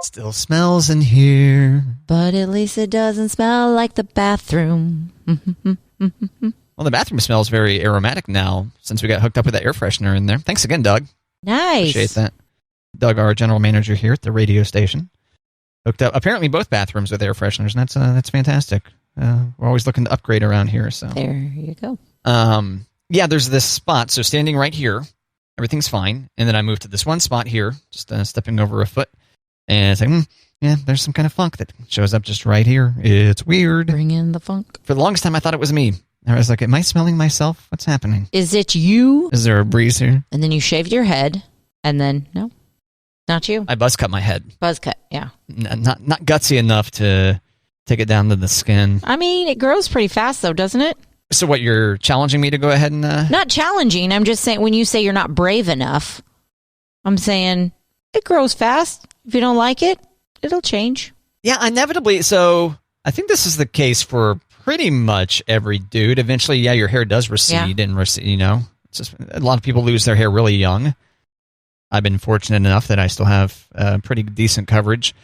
Still smells in here. But at least it doesn't smell like the bathroom. Well, the bathroom smells very aromatic now since we got hooked up with that air freshener in there. Thanks again, Doug. Nice. Appreciate that. Doug, our general manager here at the radio station, hooked up apparently both bathrooms with air fresheners, and that's fantastic. We're always looking to upgrade around here. So there you go. Yeah, there's this spot. So standing right here, everything's fine. And then I moved to this one spot here, just stepping over a foot. And it's like, yeah, there's some kind of funk that shows up just right here. It's weird. Bring in the funk. For the longest time, I thought it was me. I was like, am I smelling myself? What's happening? Is it you? Is there a breeze here? And then you shaved your head, and then, no, not you. I buzz cut my head. Buzz cut, yeah. Not gutsy enough to take it down to the skin. I mean, it grows pretty fast, though, doesn't it? So what, you're challenging me to go ahead and... Not challenging. I'm just saying, when you say you're not brave enough, I'm saying it grows fast. If you don't like it, it'll change. Yeah, inevitably. So I think this is the case for pretty much every dude. Eventually, yeah, your hair does recede and recede, you know. It's just, a lot of people lose their hair really young. I've been fortunate enough that I still have pretty decent coverage.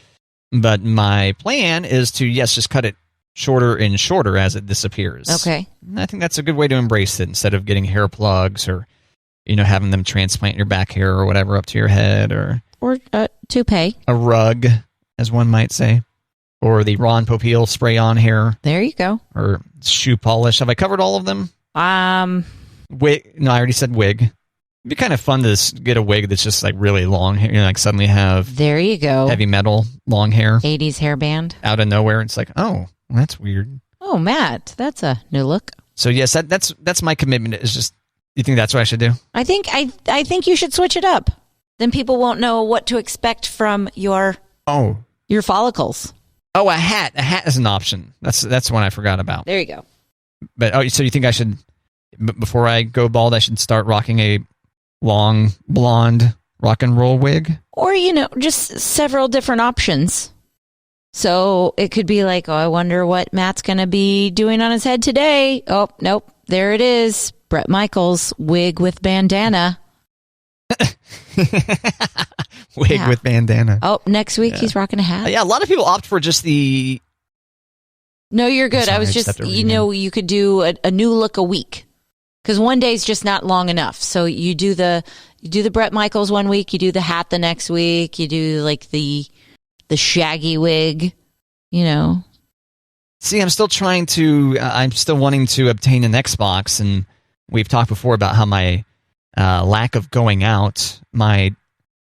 But my plan is to, yes, just cut it shorter and shorter as it disappears. Okay. And I think that's a good way to embrace it instead of getting hair plugs or, you know, having them transplant your back hair or whatever up to your head or toupee. A rug, as one might say. Or the Ron Popeil spray-on hair. There you go. Or shoe polish. Have I covered all of them? Wig. No, I already said wig. It'd be kind of fun to get a wig that's just like really long hair. You know, like suddenly have there you go. Heavy metal, long hair. 80s hairband. Out of nowhere. It's like, oh, well, that's weird. Oh, Matt, that's a new look. So yes, that's my commitment. Is just, you think that's what I should do? I think you should switch it up. Then people won't know what to expect from your follicles. Oh, a hat. A hat is an option. That's the one I forgot about. There you go. But so you think I should, before I go bald, I should start rocking a long blonde rock and roll wig? Or, you know, just several different options. So it could be like, oh, I wonder what Matt's going to be doing on his head today. Oh, nope. There it is. Bret Michaels wig with bandana. Wig with bandana. Oh, next week he's rocking a hat. Yeah, a lot of people opt for just the... No, you're good. I was just, you know, you could do a new look a week. Because one day is just not long enough. So you do the Bret Michaels one week, you do the hat the next week, you do like the shaggy wig, you know. See, I'm still wanting to obtain an Xbox, and we've talked before about how my lack of going out, my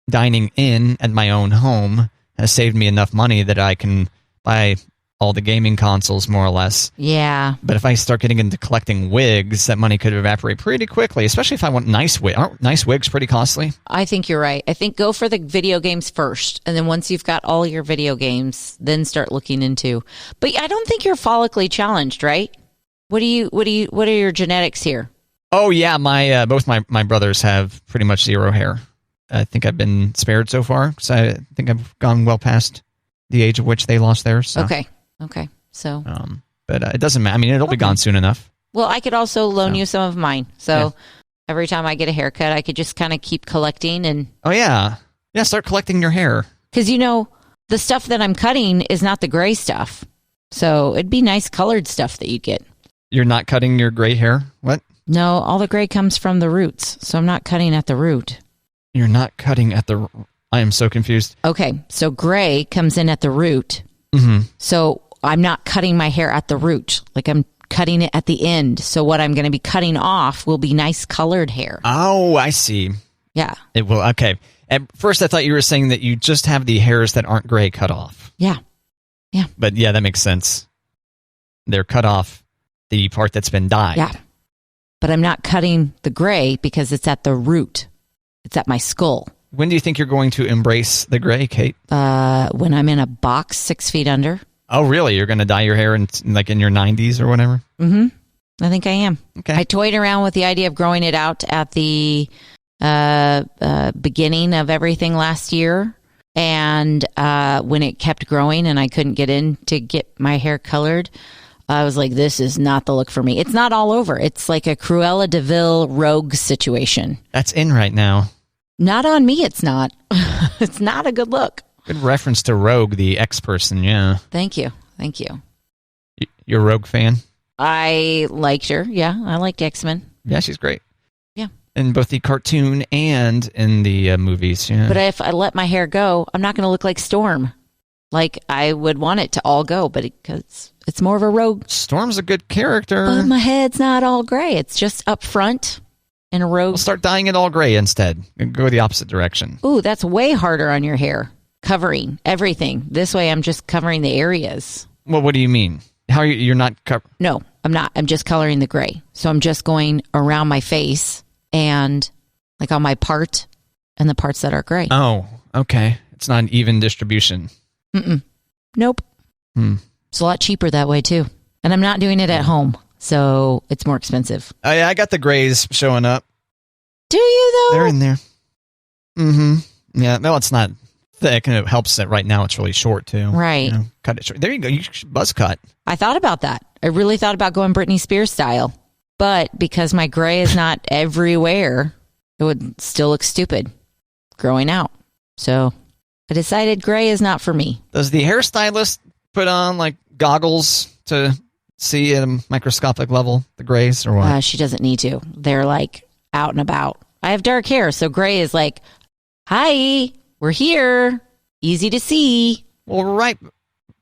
dining in at my own home has saved me enough money that I can buy all the gaming consoles, more or less. Yeah. But if I start getting into collecting wigs, that money could evaporate pretty quickly, especially if I want nice wigs. Aren't nice wigs pretty costly? I think you're right. I think go for the video games first, and then once you've got all your video games, then start looking into. But I don't think you're follically challenged, right? What are your genetics here? Oh yeah, my both my brothers have pretty much zero hair. I think I've been spared so far, because I think I've gone well past the age of which they lost theirs. So. Okay. So, but it doesn't matter. I mean, it'll be gone soon enough. Well, I could also loan you some of mine. So every time I get a haircut, I could just kind of keep collecting and. Oh yeah, start collecting your hair. Because you know the stuff that I'm cutting is not the gray stuff, so it'd be nice colored stuff that you'd get. You're not cutting your gray hair? What? No, all the gray comes from the roots, so I'm not cutting at the root. You're not cutting at the. I am so confused. Okay, so gray comes in at the root. Mm-hmm. So I'm not cutting my hair at the root. Like I'm cutting it at the end. So what I'm going to be cutting off will be nice colored hair. Oh, I see. Yeah. It will. Okay. At first, I thought you were saying that you just have the hairs that aren't gray cut off. Yeah. Yeah. But yeah, that makes sense. They're cut off the part that's been dyed. Yeah. But I'm not cutting the gray because it's at the root. It's at my skull. When do you think you're going to embrace the gray, Kate? When I'm in a box 6 feet under. Oh, really? You're going to dye your hair in your 90s or whatever? Mm-hmm. I think I am. Okay. I toyed around with the idea of growing it out at the beginning of everything last year. And when it kept growing and I couldn't get in to get my hair colored, I was like, this is not the look for me. It's not all over. It's like a Cruella de Vil rogue situation. That's in right now. Not on me, it's not. It's not a good look. Good reference to Rogue, the X-person, yeah. Thank you. You're a Rogue fan? I liked her, yeah. I liked X-Men. Yeah, she's great. Yeah. In both the cartoon and in the movies, yeah. But if I let my hair go, I'm not going to look like Storm. Like, I would want it to all go, but it's more of a Rogue. Storm's a good character. But my head's not all gray. It's just up front in a Rogue. We'll start dyeing it all gray instead. Go the opposite direction. Ooh, that's way harder on your hair. Covering everything. This way, I'm just covering the areas. Well, what do you mean? How are you're not covering? No, I'm not. I'm just coloring the gray. So I'm just going around my face and like on my part and the parts that are gray. Oh, okay. It's not an even distribution. Nope. It's a lot cheaper that way too. And I'm not doing it at home, so it's more expensive. I got the grays showing up. Do you though? They're in there. Yeah, no, it's not thick, and it helps that right now it's really short too. Right. Cut it short. There you go. You should buzz cut. I thought about that. I really thought about going Britney Spears style. But because my gray is not everywhere, it would still look stupid growing out. So I decided gray is not for me. Does the hairstylist put on like goggles to see at a microscopic level the grays or what? She doesn't need to. They're like out and about. I have dark hair, so gray is like, hi, we're here. Easy to see. Well, right.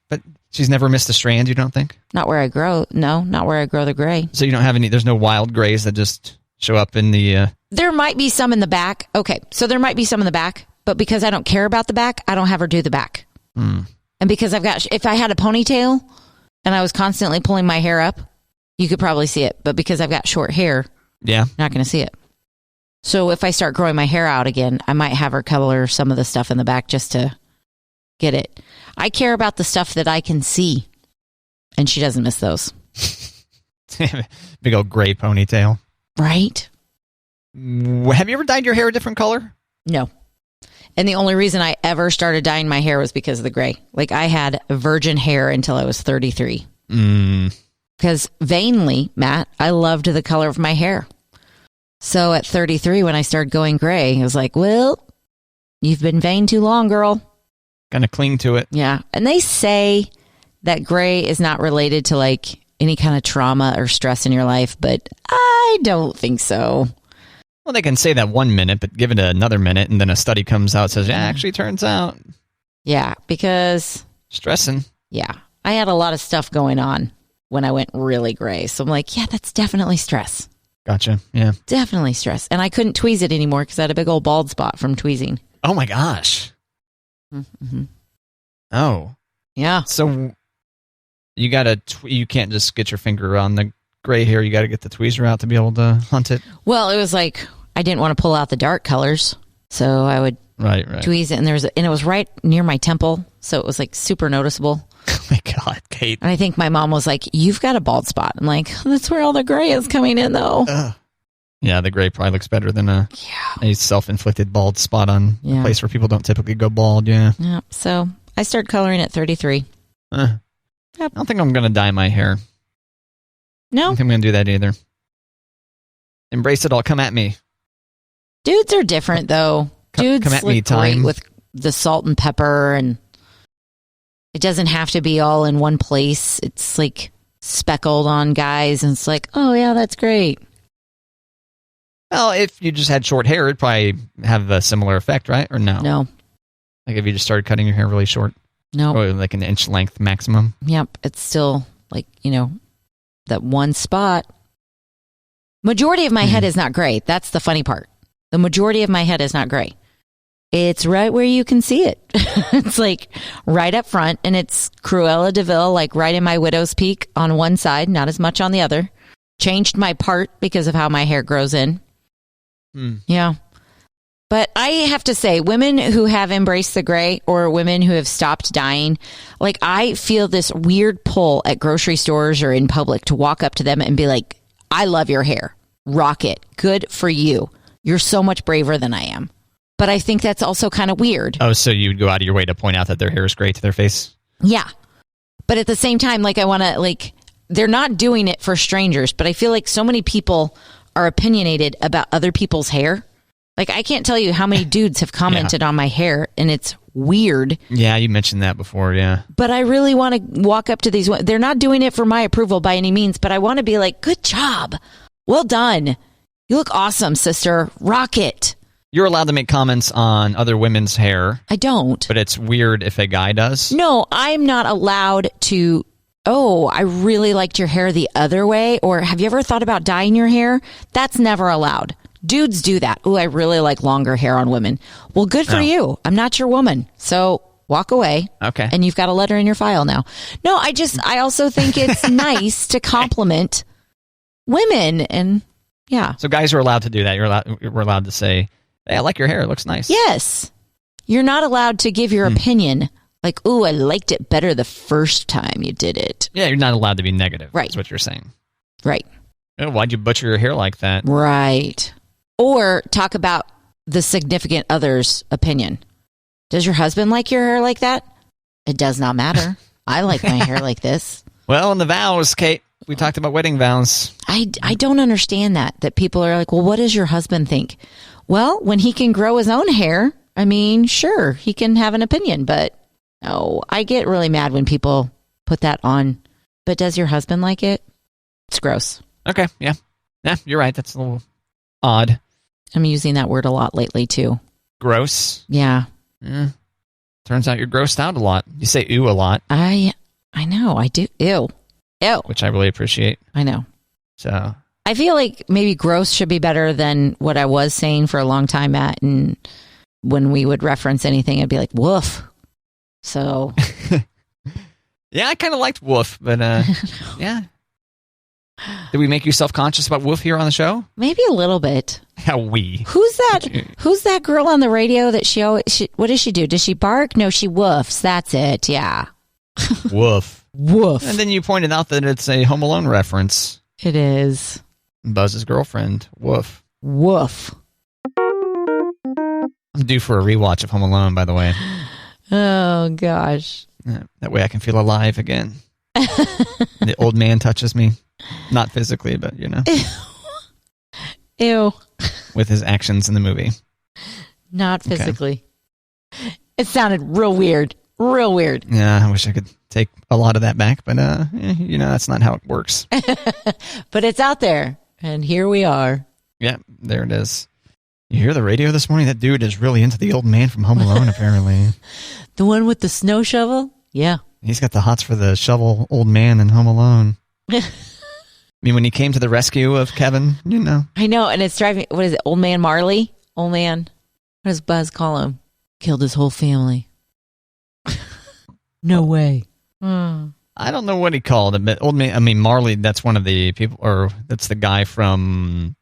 But she's never missed a strand, you don't think? Not where I grow. No, not where I grow the gray. So you don't have any, there's no wild grays that just show up in the... There might be some in the back. Okay, so there might be some in the back, but because I don't care about the back, I don't have her do the back. And because if I had a ponytail and I was constantly pulling my hair up, you could probably see it. But because I've got short hair, not going to see it. So if I start growing my hair out again, I might have her color some of the stuff in the back just to get it. I care about the stuff that I can see, and she doesn't miss those. Big old gray ponytail. Right? Have you ever dyed your hair a different color? No. And the only reason I ever started dyeing my hair was because of the gray. Like, I had virgin hair until I was 33. Because vainly, Matt, I loved the color of my hair. So at 33, when I started going gray, I was like, well, you've been vain too long, girl. Kind of cling to it. Yeah. And they say that gray is not related to like any kind of trauma or stress in your life, but I don't think so. Well, they can say that 1 minute, but give it another minute, and then a study comes out and says, actually turns out. Yeah, because... Stressing. Yeah. I had a lot of stuff going on when I went really gray. So I'm like, yeah, that's definitely stress. Gotcha. Yeah. Definitely stress. And I couldn't tweeze it anymore because I had a big old bald spot from tweezing. Oh, my gosh. Oh. Yeah. So you got you can't just get your finger on the gray hair. You got to get the tweezer out to be able to hunt it. Well, it was like I didn't want to pull out the dark colors, so I would tweeze it, and it was right near my temple, so it was like super noticeable. Oh my God, Kate! And I think my mom was like, "You've got a bald spot." I'm like, "That's where all the gray is coming in, though." Yeah, the gray probably looks better than a self-inflicted bald spot on a place where people don't typically go bald. Yeah. So I started coloring at 33. I don't think I'm going to dye my hair. No? I don't think I'm going to do that either. Embrace it all. Come at me. Dudes are different, though. Dudes come at look me, time. great with the salt and pepper, and it doesn't have to be all in one place. It's like speckled on guys, and it's like, oh, yeah, that's great. Well, if you just had short hair, it'd probably have a similar effect, right? Or no? No. Like if you just started cutting your hair really short? No. Or like an inch length maximum? Yep. It's still like, that one spot. Majority of my head is not gray. That's the funny part. The majority of my head is not gray. It's right where you can see it. It's like right up front, and it's Cruella de Vil, like right in my widow's peak on one side, not as much on the other. Changed my part because of how my hair grows in. Yeah. But I have to say, women who have embraced the gray or women who have stopped dyeing, like I feel this weird pull at grocery stores or in public to walk up to them and be like, I love your hair. Rock it. Good for you. You're so much braver than I am. But I think that's also kind of weird. Oh, so you'd go out of your way to point out that their hair is great to their face? Yeah. But at the same time, like I want to, like, they're not doing it for strangers, but I feel like so many people are opinionated about other people's hair Like, I can't tell you how many dudes have commented on my hair, and it's weird. Yeah, you mentioned that before, yeah. But I really want to walk up to these. They're not doing it for my approval by any means, but I want to be like, good job. Well done. You look awesome, sister. Rock it. You're allowed to make comments on other women's hair. I don't. But it's weird if a guy does. No, I'm not allowed to. Oh, I really liked your hair the other way. Or have you ever thought about dyeing your hair? That's never allowed. Dudes do that. Oh, I really like longer hair on women. Well, good for you. I'm not your woman. So walk away. Okay. And you've got a letter in your file now. No, I also think it's nice to compliment women. And yeah. So guys are allowed to do that. We're allowed to say, hey, I like your hair. It looks nice. Yes. You're not allowed to give your opinion. Like, oh, I liked it better the first time you did it. Yeah, you're not allowed to be negative. Right. That's what you're saying. Right. Oh, why'd you butcher your hair like that? Right. Or talk about the significant other's opinion. Does your husband like your hair like that? It does not matter. I like my hair like this. Well, in the vows, Kate, we talked about wedding vows. I don't understand that people are like, well, what does your husband think? Well, when he can grow his own hair, I mean, sure, he can have an opinion, but no, I get really mad when people put that on. But does your husband like it? It's gross. Okay, yeah. Yeah, you're right. That's a little odd. I'm using that word a lot lately, too. Gross? Yeah. Turns out you're grossed out a lot. You say ew a lot. I know, I do. Ew. Which I really appreciate. I know. So I feel like maybe gross should be better than what I was saying for a long time, Matt. And when we would reference anything, I'd be like, woof. So. Yeah, I kind of liked woof, but yeah. Did we make you self-conscious about woof here on the show? Maybe a little bit. How we? Who's that girl on the radio that what does she do? Does she bark? No, she woofs. That's it. Yeah. Woof. Woof. And then you pointed out that it's a Home Alone reference. It is. Buzz's girlfriend. Woof. Woof. I'm due for a rewatch of Home Alone, by the way. Oh, gosh. That way I can feel alive again. The old man touches me. Not physically, but, you know. Ew. With his actions in the movie. Not physically. Okay. It sounded real weird. Real weird. Yeah, I wish I could take a lot of that back, but, you know, that's not how it works. But it's out there, and here we are. Yeah, there it is. You hear the radio this morning? That dude is really into the old man from Home Alone, apparently. The one with the snow shovel? Yeah. He's got the hots for the shovel old man in Home Alone. I mean, when he came to the rescue of Kevin, you know. I know, and it's driving, what is it, Old Man Marley? Old Man, what does Buzz call him? Killed his whole family. No way. I don't know what he called him, but old man, I mean, Marley, that's one of the people, or that's the guy from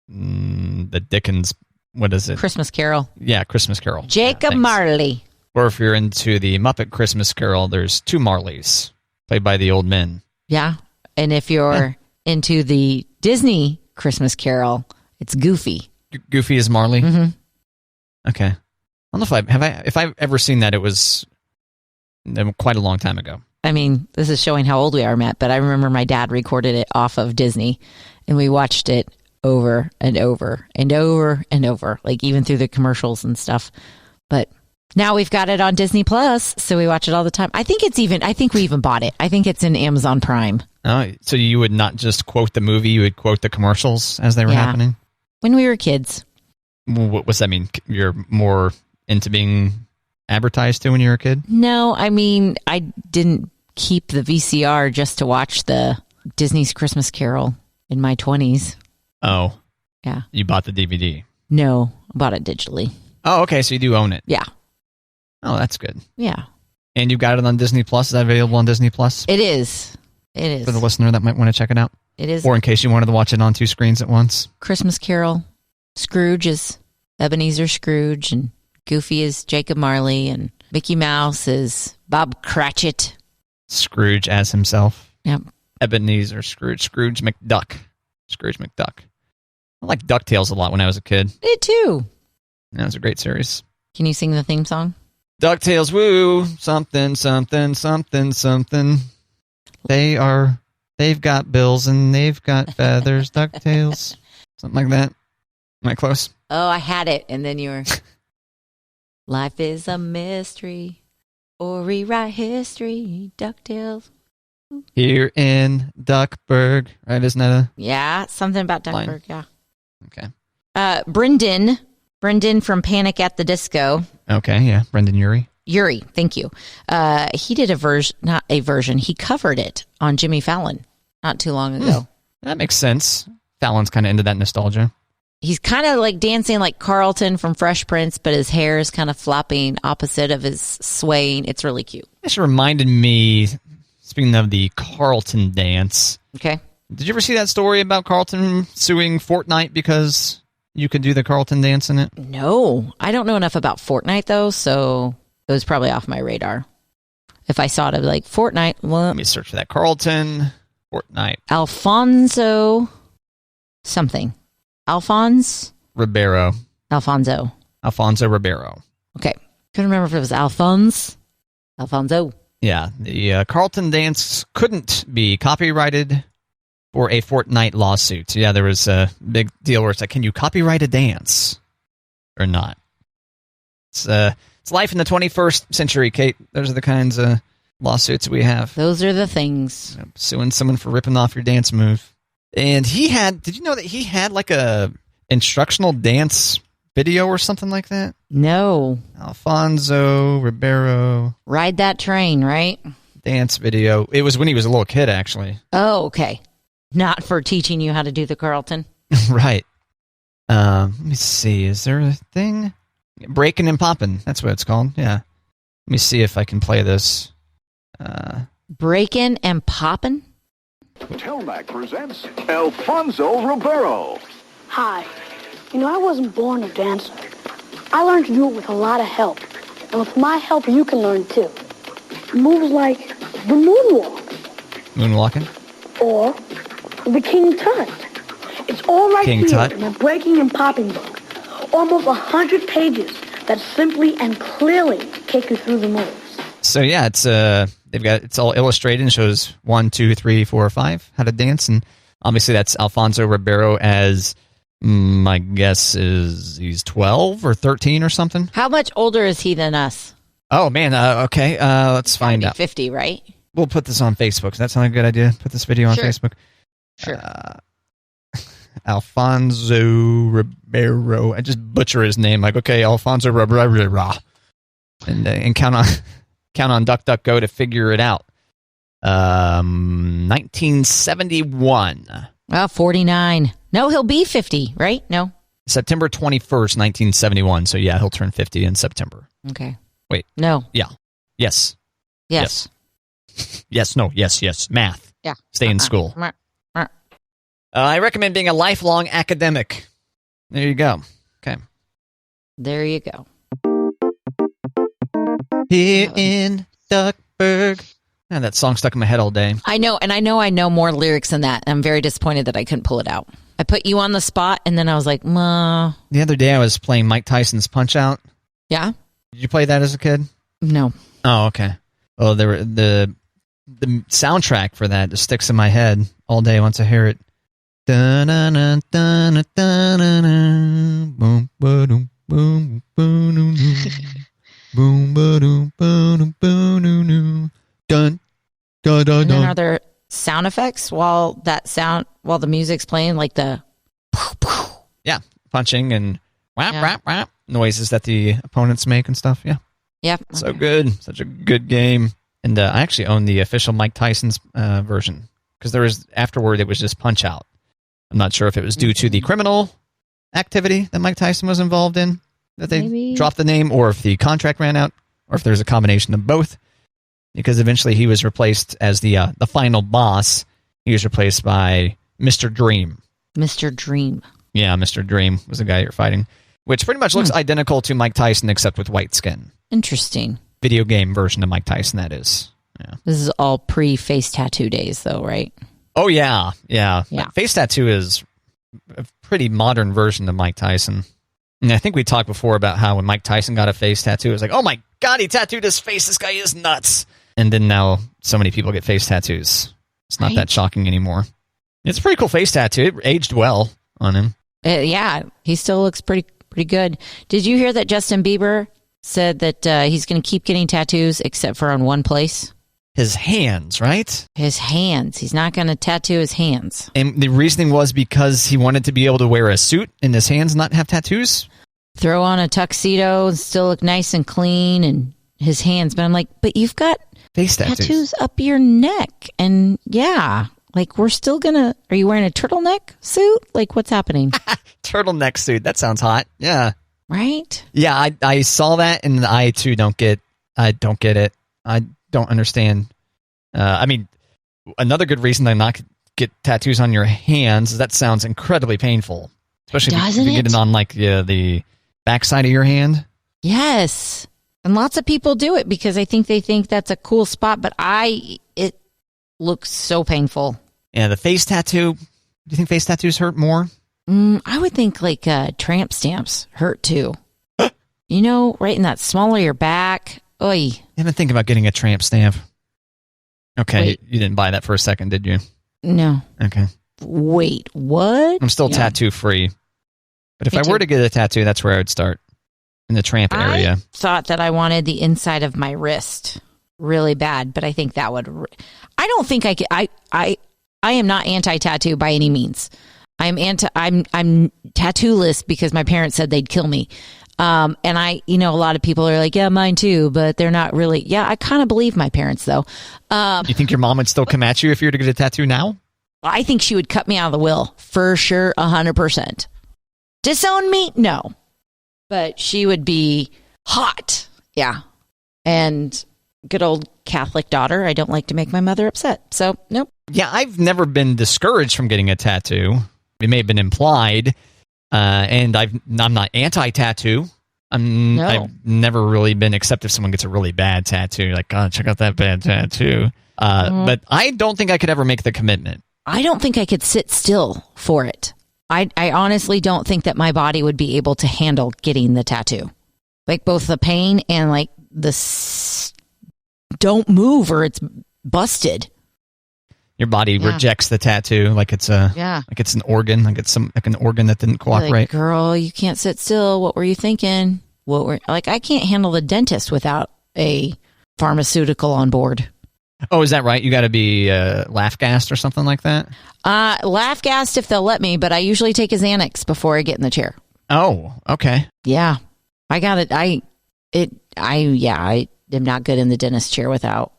the Dickens, what is it? Christmas Carol. Yeah, Christmas Carol. Jacob Marley. Or if you're into the Muppet Christmas Carol, there's two Marleys, played by the old men. Yeah, and if you're into the Disney Christmas Carol, it's Goofy. Goofy is Marley? Mm-hmm. Okay. I don't know if I've ever seen that. It was quite a long time ago. I mean, this is showing how old we are, Matt, but I remember my dad recorded it off of Disney, and we watched it over and over and over and over, like even through the commercials and stuff. But now we've got it on Disney Plus, so we watch it all the time. I think we even bought it. I think it's in Amazon Prime. Oh, so you would not just quote the movie, you would quote the commercials as they were happening? When we were kids. What does that mean? You're more into being advertised to when you were a kid? No, I mean, I didn't keep the VCR just to watch the Disney's Christmas Carol in my 20s. Oh. Yeah. You bought the DVD? No, I bought it digitally. Oh, okay, so you do own it. Yeah. Oh, that's good. Yeah. And you've got it on Disney Plus? Is that available on Disney Plus? It is. It is. For the listener that might want to check it out? It is. Or in case you wanted to watch it on two screens at once? Christmas Carol. Scrooge is Ebenezer Scrooge, and Goofy is Jacob Marley, and Mickey Mouse is Bob Cratchit. Scrooge as himself. Yep. Ebenezer Scrooge. Scrooge McDuck. I liked DuckTales a lot when I was a kid. Did too. That was a great series. Can you sing the theme song? DuckTales, woo, something, something, something, something. They've got bills and they've got feathers, DuckTales. Something like that. Am I close? Oh, I had it, and then you were... Life is a mystery, or rewrite history, DuckTales. Here in Duckburg, right? Isn't that a... Yeah, something about Duckburg, line? yeah. Okay. Brendan from Panic at the Disco. Okay, yeah. Brendan Urie, thank you. He did he covered it on Jimmy Fallon not too long ago. That makes sense. Fallon's kind of into that nostalgia. He's kind of like dancing like Carlton from Fresh Prince, but his hair is kind of flopping opposite of his swaying. It's really cute. This reminded me, speaking of the Carlton dance. Okay. Did you ever see that story about Carlton suing Fortnite because you could do the Carlton dance in it? No. I don't know enough about Fortnite, though, so it was probably off my radar. If I saw it, I'd be like, Fortnite. Well, let me search for that. Carlton, Fortnite. Alfonso something. Alfonso Ribeiro. Okay. Couldn't remember if it was Alfonso. Yeah. The Carlton dance couldn't be copyrighted for a Fortnite lawsuit. Yeah, there was a big deal where it's like, can you copyright a dance or not? It's life in the 21st century, Kate. Those are the kinds of lawsuits we have. Those are the things. Suing someone for ripping off your dance move. And did you know that he had like a instructional dance video or something like that? No. Alfonso Ribeiro. Ride that train, right? Dance video. It was when he was a little kid, actually. Oh, okay. Not for teaching you how to do the Carlton. Right. Let me see. Is there a thing? Breakin and Poppin. That's what it's called. Yeah. Let me see if I can play this. Breakin and Poppin? Telmac presents Alfonso Ribeiro. Hi. I wasn't born a dancer. I learned to do it with a lot of help. And with my help, you can learn too. Moves like the moonwalk. Moonwalking? Or the King Tut. It's all right King here Tut? in the Breaking and Popping book. Almost 100 pages that simply and clearly take you through the moves. So yeah, it's all illustrated and shows 1, 2, 3, 4, 5 how to dance, and obviously that's Alfonso Ribeiro as my guess is he's 12 or 13 or something. How much older is he than us? Oh man, okay, let's find out. 50, right? We'll put this on Facebook. Does that sound like a good idea? Put this video on Facebook. Sure. Alfonso Ribeiro. I just butcher his name. Like, okay, Alfonso Ribeiro, and count on DuckDuckGo to figure it out. 1971. Well, 49. No, he'll be 50, right? No. September 21st, 1971. So yeah, he'll turn 50 in September. Okay. Wait. No. Yeah. Yes. Yes. Yes. No. Yes. Yes. Math. Yeah. Stay in school. I recommend being a lifelong academic. There you go. Okay. There you go. Here in Duckburg. Man, that song stuck in my head all day. I know, and I know more lyrics than that. I'm very disappointed that I couldn't pull it out. I put you on the spot, and then I was like, "Ma." The other day I was playing Mike Tyson's Punch-Out. Yeah? Did you play that as a kid? No. Oh, okay. Oh, the soundtrack for that just sticks in my head all day once I hear it. Boom, boom, boom, boom, boom, boom, boom, boom, dun, dun, dun, and then are there sound effects while the music's playing, like the punching and whap, whap noises that the opponents make and stuff? Yeah. Yep. So okay. Good. Such a good game. And I actually own the official Mike Tyson's version because there was afterward it was just Punch-Out. I'm not sure if it was due to the criminal activity that Mike Tyson was involved in that they dropped the name, or if the contract ran out, or if there's a combination of both. Because eventually he was replaced as the final boss. He was replaced by Mr. Dream. Mr. Dream. Yeah, Mr. Dream was the guy you're fighting, which pretty much looks identical to Mike Tyson except with white skin. Interesting. Video game version of Mike Tyson, that is. Yeah. This is all pre-face tattoo days, though, right? Oh, yeah. Face tattoo is a pretty modern version of Mike Tyson. And I think we talked before about how when Mike Tyson got a face tattoo, it was like, oh my God, he tattooed his face. This guy is nuts. And then now so many people get face tattoos. It's not that shocking anymore. It's a pretty cool face tattoo. It aged well on him. Yeah, he still looks pretty good. Did you hear that Justin Bieber said that he's going to keep getting tattoos except for on one place? His hands, right? His hands. He's not going to tattoo his hands. And the reasoning was because he wanted to be able to wear a suit and his hands not have tattoos? Throw on a tuxedo and still look nice and clean and his hands. But I'm like, but you've got face tattoos up your neck. And yeah, like we're still going to... Are you wearing a turtleneck suit? Like what's happening? Turtleneck suit. That sounds hot. Yeah. Right? Yeah, I saw that and I too don't get it. I don't understand. I mean, another good reason to not get tattoos on your hands is that sounds incredibly painful, especially if you get it on like the backside of your hand. Yes, and lots of people do it because they think that's a cool spot, but it looks so painful. Yeah, the face tattoo. Do you think face tattoos hurt more? I would think like tramp stamps hurt too. You know, right in that small of your back. Oy. I've been thinking about getting a tramp stamp. Okay, wait. You didn't buy that for a second, did you? No. Okay. Wait, what? I'm still tattoo free. But if I were to get a tattoo, that's where I would start. In the tramp area. I thought that I wanted the inside of my wrist really bad, but I think that would... I don't think I could... I am not anti-tattoo by any means. I'm tattoo-less because my parents said they'd kill me. And a lot of people are like, yeah, mine too, but they're not really. Yeah, I kind of believe my parents, though. You think your mom would still come at you if you were to get a tattoo now? I think she would cut me out of the will, for sure, 100%. Disown me? No. But she would be hot. Yeah. And good old Catholic daughter, I don't like to make my mother upset. So, nope. Yeah, I've never been discouraged from getting a tattoo. It may have been implied. And I'm not anti-tattoo. I've never really been, except if someone gets a really bad tattoo, like, God, check out that bad tattoo. But I don't think I could ever make the commitment. I don't think I could sit still for it. I honestly don't think that my body would be able to handle getting the tattoo. Like both the pain and like don't move or it's busted. Your body rejects the tattoo like it's it's an organ, like it's an organ that didn't cooperate. Like, girl, you can't sit still. What were you thinking? I can't handle the dentist without a pharmaceutical on board. Oh, is that right? You got to be laugh gassed or something like that? Laugh gassed if they'll let me, but I usually take a Xanax before I get in the chair. Oh, okay. Yeah, I got it. I am not good in the dentist chair without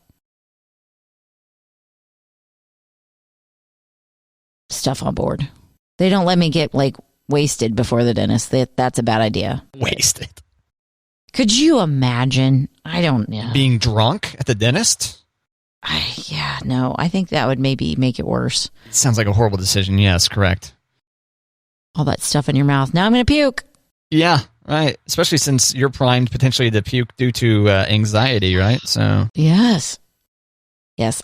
stuff on board. They don't let me get like wasted before the dentist. That's a bad idea. Wasted. Could you imagine? I don't know. Being drunk at the dentist? No. I think that would maybe make it worse. It sounds like a horrible decision. Yes, correct. All that stuff in your mouth. Now I'm going to puke. Yeah, right. Especially since you're primed potentially to puke due to anxiety, right? So Yes,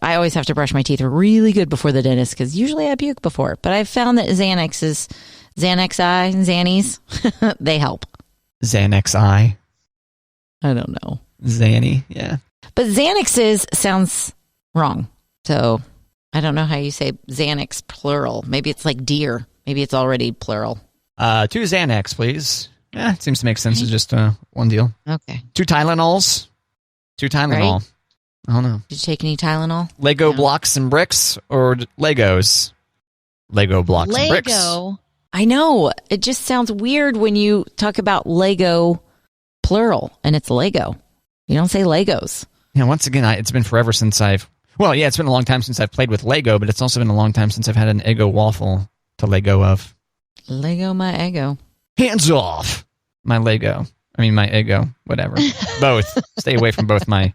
I always have to brush my teeth really good before the dentist because usually I puke before. But I've found that Xanax I, Xannies, they help. Xanax I? I don't know. Xanny, yeah. But Xanaxes sounds wrong. So I don't know how you say Xanax plural. Maybe it's like deer. Maybe it's already plural. 2 Xanax, please. Yeah, it seems to make sense. It's just one deal. Okay. 2 Tylenols. 2 Tylenol. Right? I don't know. Did you take any Tylenol? Lego blocks and bricks or Legos? Lego blocks and bricks. Lego. I know. It just sounds weird when you talk about Lego plural and it's Lego. You don't say Legos. Yeah, once again, it's been forever since it's been a long time since I've played with Lego, but it's also been a long time since I've had an Eggo waffle to Lego of. Lego my Eggo. Hands off my Lego. I mean, my Eggo. Whatever. Both. Stay away from both my...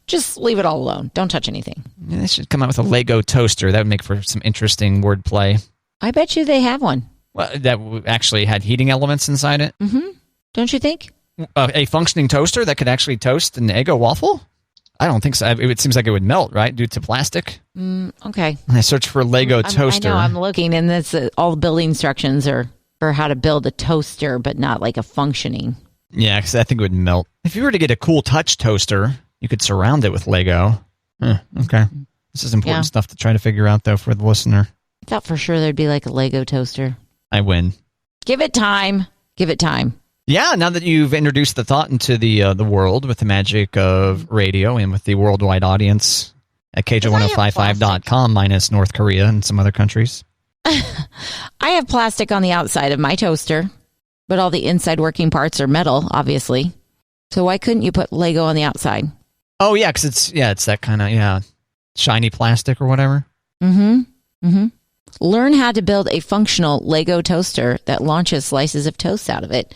Just leave it all alone. Don't touch anything. Yeah, they should come out with a Lego toaster. That would make for some interesting wordplay. I bet you they have one. Well, that actually had heating elements inside it. Mm-hmm. Don't you think? A functioning toaster that could actually toast an Eggo waffle? I don't think so. It seems like it would melt, right, due to plastic. Okay. I searched for Lego toaster. I know. I'm looking, and that's all the building instructions are for how to build a toaster, but not like a functioning. Yeah, because I think it would melt. If you were to get a cool touch toaster, you could surround it with Lego. Okay. This is important stuff to try to figure out, though, for the listener. I thought for sure there'd be like a Lego toaster. I win. Give it time. Give it time. Yeah, now that you've introduced the thought into the world with the magic of radio and with the worldwide audience at KJ1055.com minus North Korea and some other countries. I have plastic on the outside of my toaster, but all the inside working parts are metal, obviously. So why couldn't you put Lego on the outside? Oh, yeah, because it's that kind of, shiny plastic or whatever. Mm-hmm. Learn how to build a functional Lego toaster that launches slices of toast out of it.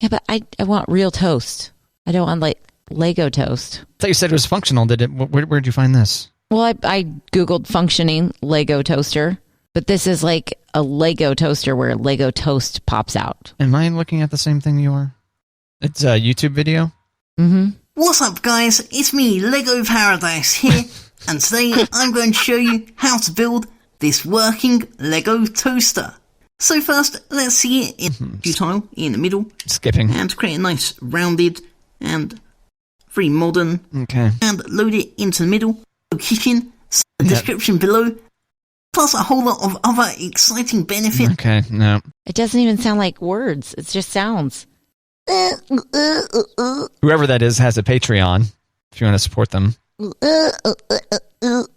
Yeah, but I want real toast. I don't want Lego toast. I thought you said it was functional. Where'd you find this? Well, I Googled functioning Lego toaster, but this is like a Lego toaster where Lego toast pops out. Am I looking at the same thing you are? It's a YouTube video? Mm-hmm. What's up, guys? It's me, Lego Paradise here, and today I'm going to show you how to build this working Lego toaster. So first, let's see it in a tile in the middle. Skipping. And create a nice rounded and very modern. Okay. And load it into the middle. Kitchen, the description below. Plus a whole lot of other exciting benefits. Okay, no. It doesn't even sound like words. It just sounds. Whoever that is has a Patreon if you want to support them. Of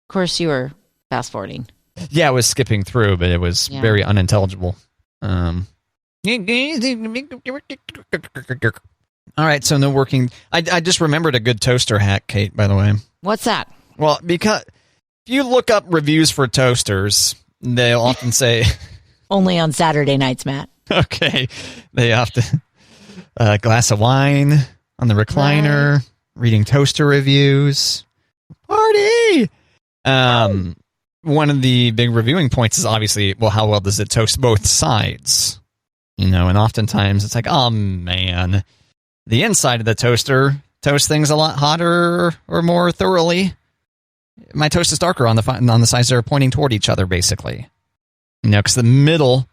course, you were fast forwarding. Yeah, I was skipping through, but it was very unintelligible. All right, so no working. I just remembered a good toaster hack, Kate, by the way. What's that? Well, because if you look up reviews for toasters, they'll often say... Only on Saturday nights, Matt. Okay. They often... a glass of wine on the recliner, reading toaster reviews. Party! One of the big reviewing points is obviously, well, how well does it toast both sides? And oftentimes it's like, oh, man, the inside of the toaster toasts things a lot hotter or more thoroughly. My toast is darker on the sides that are pointing toward each other, basically. Because the middle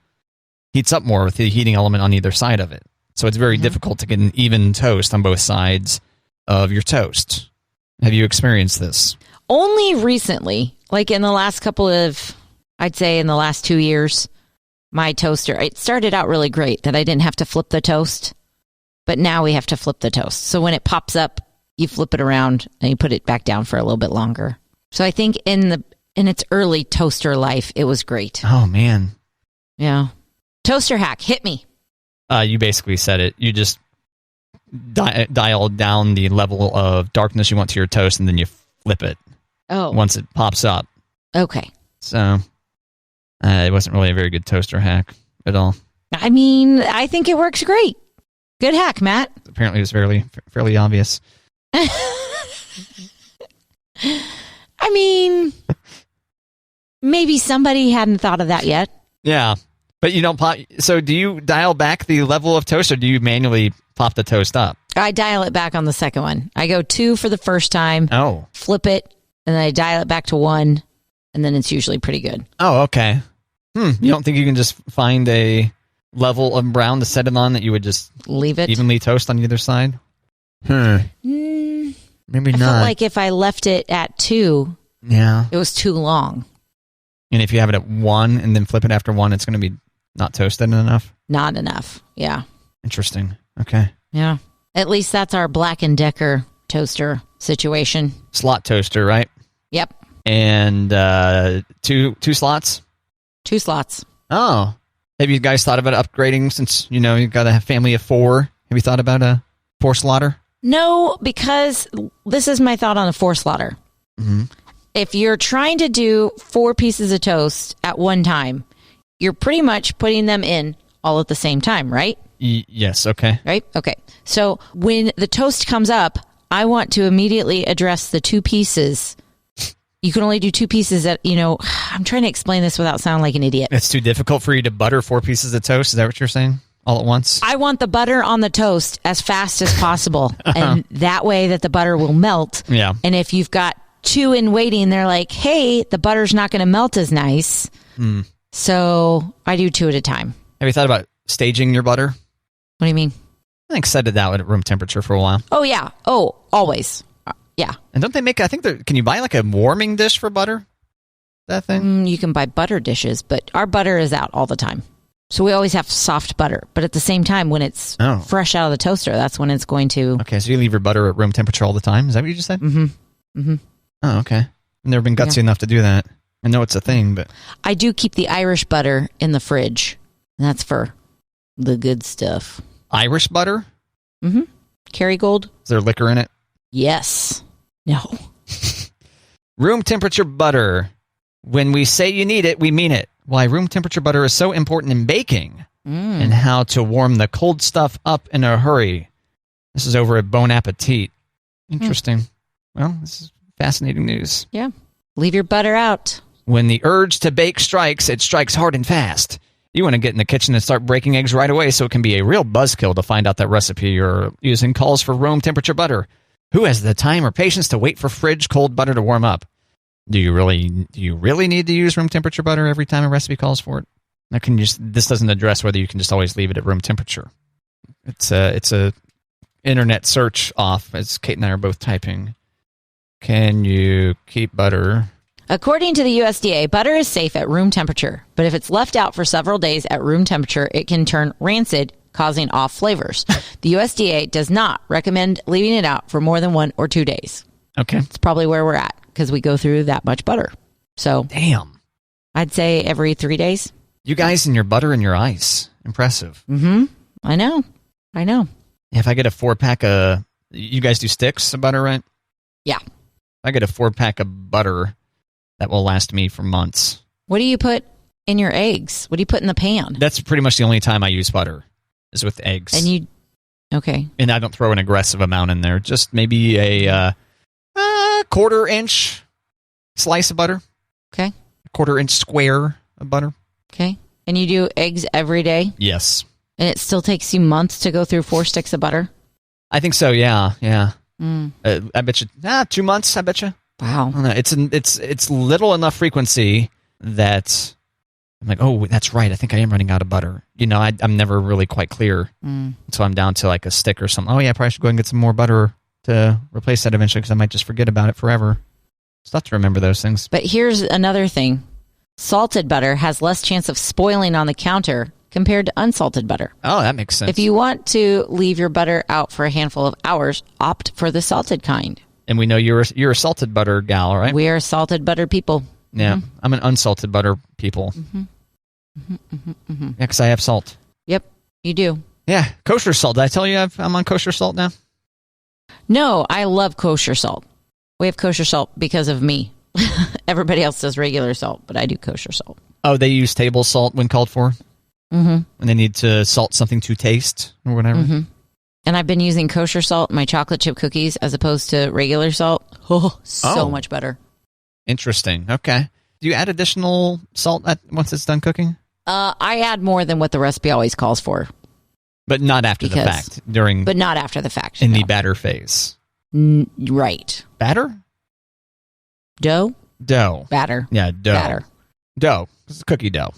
heats up more with the heating element on either side of it. So it's very difficult to get an even toast on both sides of your toast. Have you experienced this? Only recently, like in the last I'd say in the last 2 years, my toaster, it started out really great that I didn't have to flip the toast, but now we have to flip the toast. So when it pops up, you flip it around and you put it back down for a little bit longer. So I think in its early toaster life, it was great. Oh, man. Yeah. Toaster hack, hit me. You basically said it. You just dial down the level of darkness you want to your toast, and then you flip it once it pops up. Okay. So it wasn't really a very good toaster hack at all. I mean, I think it works great. Good hack, Matt. Apparently, it was fairly obvious. I mean, maybe somebody hadn't thought of that yet. Yeah. But you don't pop. So do you dial back the level of toast, or do you manually pop the toast up? I dial it back on the second one. I go 2 for the first time. Oh. Flip it, and then I dial it back to 1, and then it's usually pretty good. Oh, okay. You don't think you can just find a level of brown to set it on that you would just leave it evenly toast on either side? Maybe not. I felt like if I left it at 2, it was too long. And if you have it at 1 and then flip it after 1, it's going to be not toasted enough? Not enough, yeah. Interesting. Okay. Yeah. At least that's our Black & Decker toaster situation. Slot toaster, right? Yep. And 2 slots? 2 slots. Oh. Have you guys thought about upgrading since, you've got a family of 4? Have you thought about a 4 slotter? No, because this is my thought on a 4 slotter. Mm-hmm. If you're trying to do 4 pieces of toast at one time, you're pretty much putting them in all at the same time, right? Yes, okay. Right? Okay. So when the toast comes up, I want to immediately address the 2 pieces. You can only do 2 pieces at, I'm trying to explain this without sounding like an idiot. It's too difficult for you to butter 4 pieces of toast? Is that what you're saying? All at once? I want the butter on the toast as fast as possible. And that way that the butter will melt. Yeah. And if you've got 2 in waiting, they're like, hey, the butter's not going to melt as nice. So I do 2 at a time. Have you thought about staging your butter? What do you mean? I think set it out at room temperature for a while. Oh, yeah. Oh, always. Yeah. And don't they make, can you buy like a warming dish for butter? That thing? You can buy butter dishes, but our butter is out all the time. So we always have soft butter. But at the same time, when it's fresh out of the toaster, that's when it's going to... Okay, so you leave your butter at room temperature all the time? Is that what you just said? Mm-hmm. Mm-hmm. Oh, okay. I've never been gutsy enough to do that. I know it's a thing, but... I do keep the Irish butter in the fridge. And that's for the good stuff. Irish butter? Mm-hmm. Kerrygold. Is there liquor in it? Yes. No. Room temperature butter. When we say you need it, we mean it. Why room temperature butter is so important in baking and how to warm the cold stuff up in a hurry. This is over at Bon Appetit. Interesting. Well, this is fascinating news. Yeah. Leave your butter out. When the urge to bake strikes, it strikes hard and fast. You want to get in the kitchen and start breaking eggs right away, so it can be a real buzzkill to find out that recipe you're using calls for room temperature butter. Who has the time or patience to wait for fridge cold butter to warm up? Do you really need to use room temperature butter every time a recipe calls for it? Now, this doesn't address whether you can just always leave it at room temperature. It's a internet search off, as Kate and I are both typing. Can you keep butter? According to the USDA, butter is safe at room temperature, but if it's left out for several days at room temperature, it can turn rancid, causing off flavors. The USDA does not recommend leaving it out for more than 1 or 2 days. Okay. It's probably where we're at because we go through that much butter. So, damn. I'd say every 3 days. You guys and your butter and your ice. Impressive. Mm-hmm. I know. If I get a 4-pack of... You guys do sticks of butter, right? Yeah. If I get a 4-pack of butter, that will last me for months. What do you put in your eggs? What do you put in the pan? That's pretty much the only time I use butter, is with eggs. Okay. And I don't throw an aggressive amount in there. Just maybe a 1/4-inch slice of butter. Okay. 1/4-inch square of butter. Okay. And you do eggs every day? Yes. And it still takes you months to go through 4 sticks of butter? I think so, yeah. I bet you, 2 months, I bet you. Wow. I don't know. It's little enough frequency that I'm like, oh, that's right. I think I am running out of butter. I'm never really quite clear. So I'm down to like a stick or something. Oh, yeah, I probably should go and get some more butter to replace that eventually because I might just forget about it forever. It's tough to remember those things. But here's another thing. Salted butter has less chance of spoiling on the counter compared to unsalted butter. Oh, that makes sense. If you want to leave your butter out for a handful of hours, opt for the salted kind. And we know you're a salted butter gal, right? We are salted butter people. Yeah, I'm an unsalted butter people. Yeah, because I have salt. Yep, you do. Yeah, kosher salt. Did I tell you I'm on kosher salt now? No, I love kosher salt. We have kosher salt because of me. Everybody else does regular salt, but I do kosher salt. Oh, they use table salt when called for? Mm-hmm. And they need to salt something to taste or whatever? Mm-hmm. And I've been using kosher salt in my chocolate chip cookies as opposed to regular salt. Oh, so much better. Interesting. Okay. Do you add additional salt once it's done cooking? I add more than what the recipe always calls for. But not after the fact. But not after the fact. In the batter phase. Right. Batter? Dough? Dough. Batter. Yeah, dough. Batter. Dough. It's cookie dough.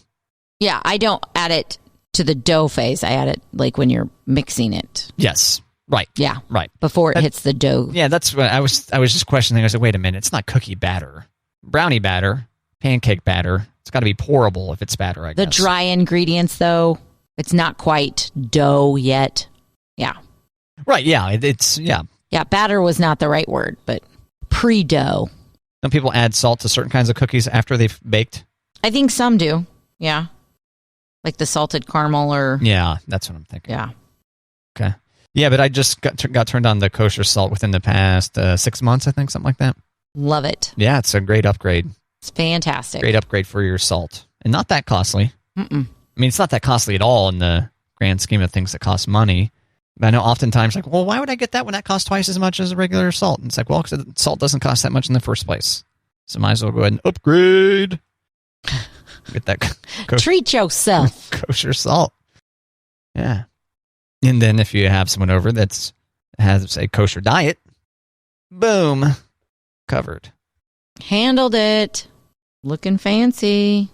Yeah, I don't add it to the dough phase. I add it like when you're mixing it. Yes. Right. Yeah. Right. Before it hits the dough. Yeah, that's what I was just questioning. I said, wait a minute, it's not cookie batter. Brownie batter, pancake batter. It's got to be pourable if it's batter, I guess. The dry ingredients, though, it's not quite dough yet. Yeah. Right, yeah. Yeah, batter was not the right word, but pre-dough. Some people add salt to certain kinds of cookies after they've baked? I think some do, yeah. Like the salted caramel or... Yeah, that's what I'm thinking. Yeah. Okay. Yeah, but I just got turned on the kosher salt within the past 6 months, I think, something like that. Love it. Yeah, it's a great upgrade. It's fantastic. Great upgrade for your salt. And not that costly. Mm-mm. I mean, it's not that costly at all in the grand scheme of things that cost money. But I know oftentimes, like, well, why would I get that when that costs twice as much as a regular salt? And it's like, well, because salt doesn't cost that much in the first place. So might as well go ahead and upgrade. Get that treat yourself. Kosher salt. Yeah. And then if you have someone over that has a kosher diet, boom, covered. Handled it. Looking fancy.